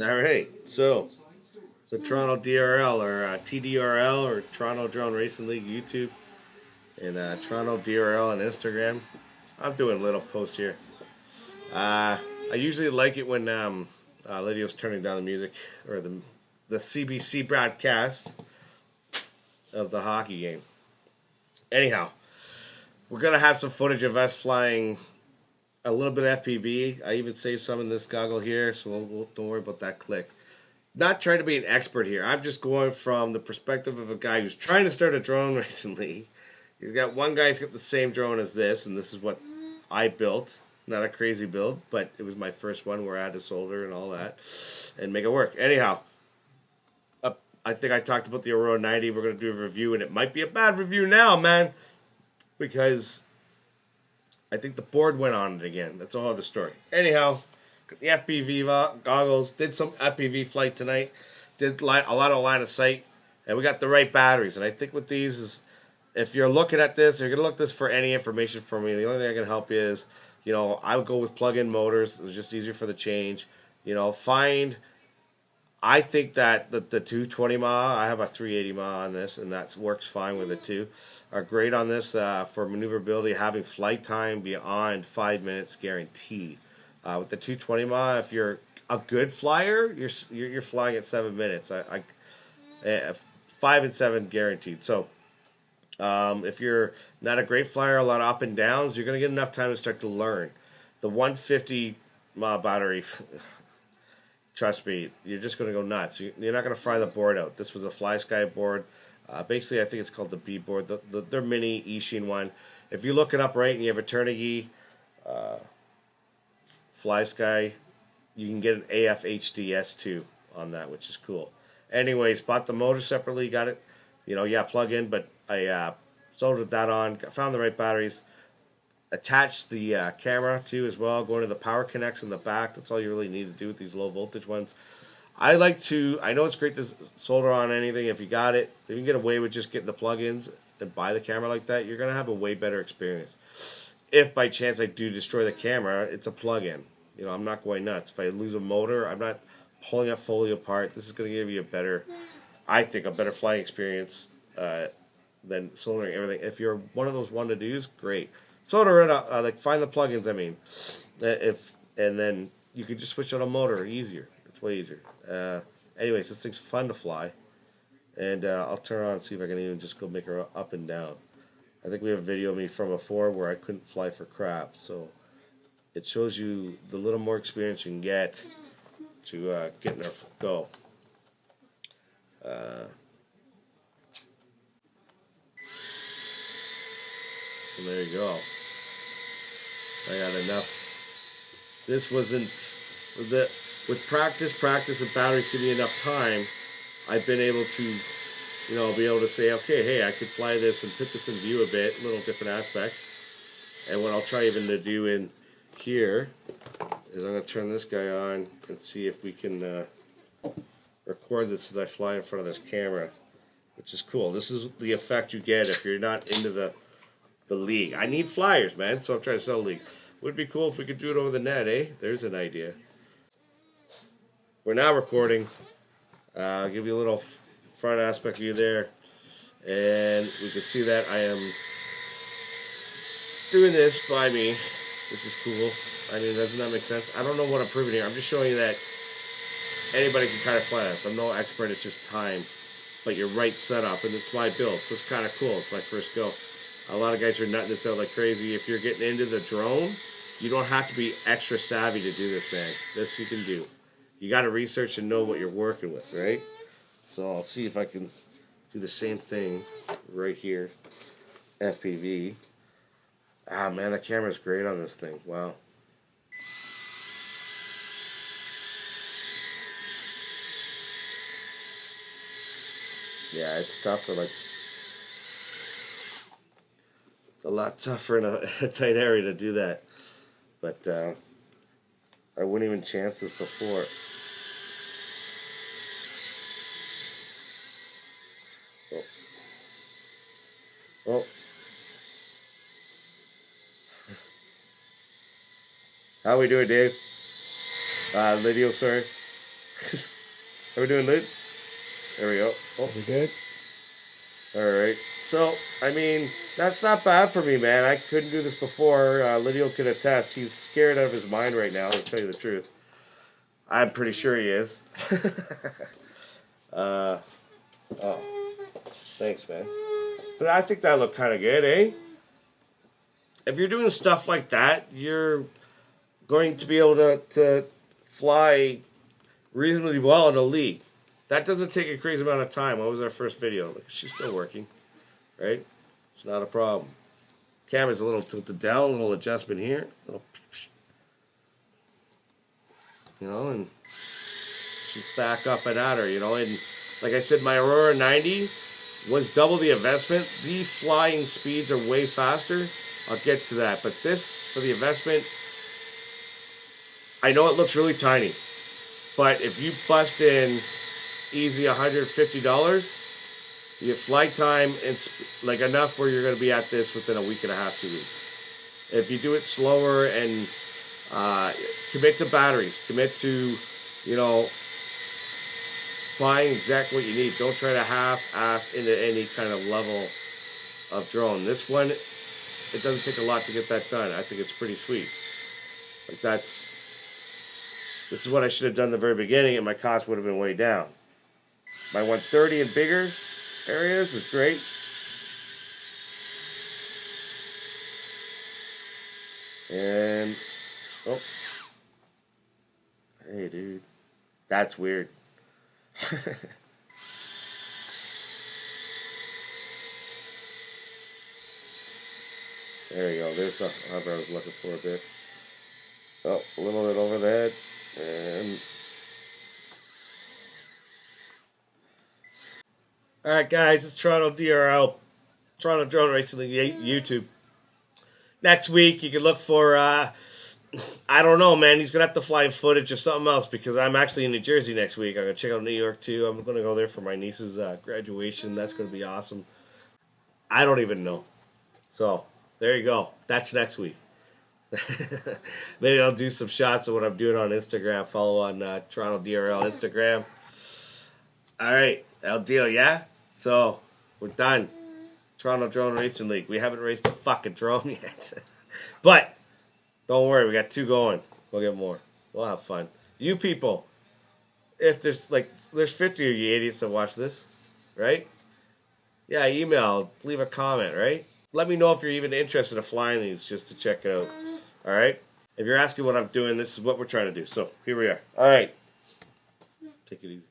All right, so the Toronto DRL or TDRL or Toronto Drone Racing League YouTube and Toronto DRL on Instagram. I'm doing little posts here. I usually like it when Lydia's turning down the music or the CBC broadcast of the hockey game. Anyhow, we're gonna have some footage of us flying a little bit of FPV. I even saved some in this goggle here, so don't worry about that click. Not trying to be an expert here. I'm just going from the perspective of a guy who's trying to start a drone recently. He's got one guy's got the same drone as this, and this is what I built. Not a crazy build, but it was my first one where I had to solder and all that and make it work. Anyhow, I think I talked about the Aurora 90. We're going to do a review, and it might be a bad review now, man, because I think the board went on it again. That's a whole other story. Anyhow, the FPV goggles. Did some FPV flight tonight. Did a lot of line of sight, and we got the right batteries. And I think with these is, if you're looking at this, you're gonna look this for any information from me. The only thing I can help you is, I would go with plug-in motors. It's just easier for the change. Find. I think that the 220 mAh, I have a 380 mAh on this, and that works fine with it too. Are great on this for maneuverability, having flight time beyond 5 minutes guaranteed. With the 220 mAh, if you're a good flyer, you're flying at 7 minutes. 5 and 7 guaranteed. So if you're not a great flyer, a lot of up and downs, you're gonna get enough time to start to learn. The 150 mAh battery. Trust me, you're just going to go nuts. You're not going to fry the board out. This was a Fly Sky board. Basically, I think it's called the B board. Their mini Ishin one. If you look it up right and you have a Turnigy Fly Sky, you can get an AF HDS2 on that, which is cool. Anyways, bought the motor separately. Got it, plug in, but I soldered that on. Found the right batteries. Attach the camera to as well, going to the power connects in the back. That's all you really need to do with these low voltage ones. I know it's great to solder on anything if you got it. If you can get away with just getting the plugins and buy the camera like that, you're going to have a way better experience. If by chance I do destroy the camera, it's a plug-in. I'm not going nuts. If I lose a motor, I'm not pulling it fully apart. This is going to give you a better flying experience than soldering everything. If you're one of those one-to-dos, great. Solder it up, find the plugins. And then you can just switch out a motor easier. It's way easier. Anyways, this thing's fun to fly, and I'll turn on and see if I can even just go make her up and down. I think we have a video of me from before where I couldn't fly for crap, so it shows you the little more experience you can get to getting her go. So there you go. I got enough. This wasn't with practice, and batteries give me enough time. I've been able to, be able to say, okay, hey, I could fly this and put this in view a bit, little different aspects. And what I'll try even to do in here is I'm going to turn this guy on and see if we can record this as I fly in front of this camera, which is cool. This is the effect you get if you're not into the league. I need flyers, man, so I'm trying to sell a league. Would be cool if we could do it over the net, eh? There's an idea. We're now recording. I'll give you a little front aspect view there. And we can see that I am doing this by me, which is cool. I mean, doesn't that make sense? I don't know what I'm proving here. I'm just showing you that anybody can kind of fly this. I'm no expert, it's just time. But your right setup, and it's my build, so it's kind of cool. It's my first go. A lot of guys are nutting this out like crazy. If you're getting into the drone, you don't have to be extra savvy to do this, man. This you can do. You got to research and know what you're working with, right? So I'll see if I can do the same thing right here. FPV. Ah, man, the camera's great on this thing. Wow. Yeah, it's tough for a lot tougher in a tight area to do that. But I wouldn't even chance this before. Oh. How we doing, Dave? Lydio, sorry. Are we doing lead? There we go. Oh. You good? Alright. So, I mean, that's not bad for me, man. I couldn't do this before. Lydio could attest. He's scared out of his mind right now, to tell you the truth. I'm pretty sure he is. Oh. Thanks, man. But I think that looked kind of good, eh? If you're doing stuff like that, you're going to be able to fly reasonably well in a league. That doesn't take a crazy amount of time. What was our first video? Like, she's still working, right? It's not a problem. Camera's a little tilted down, a little adjustment here. You know, and she's back up and at her, you know. And like I said, my Aurora 90 was double the investment. The flying speeds are way faster. I'll get to that. But this, for the investment, I know it looks really tiny. But if you bust in easy $150, you get flight time and like enough where you're going to be at this within a week and a half, 2 weeks. If you do it slower and commit to batteries, commit to, you know, flying exactly what you need. Don't try to half-ass into any kind of level of drone. This one, it doesn't take a lot to get that done. I think it's pretty sweet. Like this is what I should have done in the very beginning, and my cost would have been way down. My 130 and bigger areas was great. And, oh. Hey, dude. That's weird. There you go. There's the hover I was looking for a bit. Oh, a little bit over the head. And alright guys, it's Toronto DRL, Toronto Drone Racing League YouTube. Next week you can look for, I don't know, man, he's going to have to fly footage or something else because I'm actually in New Jersey next week. I'm going to check out New York too. I'm going to go there for my niece's graduation. That's going to be awesome. I don't even know. So, there you go. That's next week. Maybe I'll do some shots of what I'm doing on Instagram. Follow on Toronto DRL Instagram. Alright, that'll deal, yeah? So, we're done. Toronto Drone Racing League. We haven't raced a fucking drone yet. But, don't worry, we got 2 going. We'll get more. We'll have fun. You people, if there's 50 of you idiots that watch this, right? Yeah, email, leave a comment, right? Let me know if you're even interested in flying these just to check it out. Alright? If you're asking what I'm doing, this is what we're trying to do. So, here we are. Alright. Take it easy.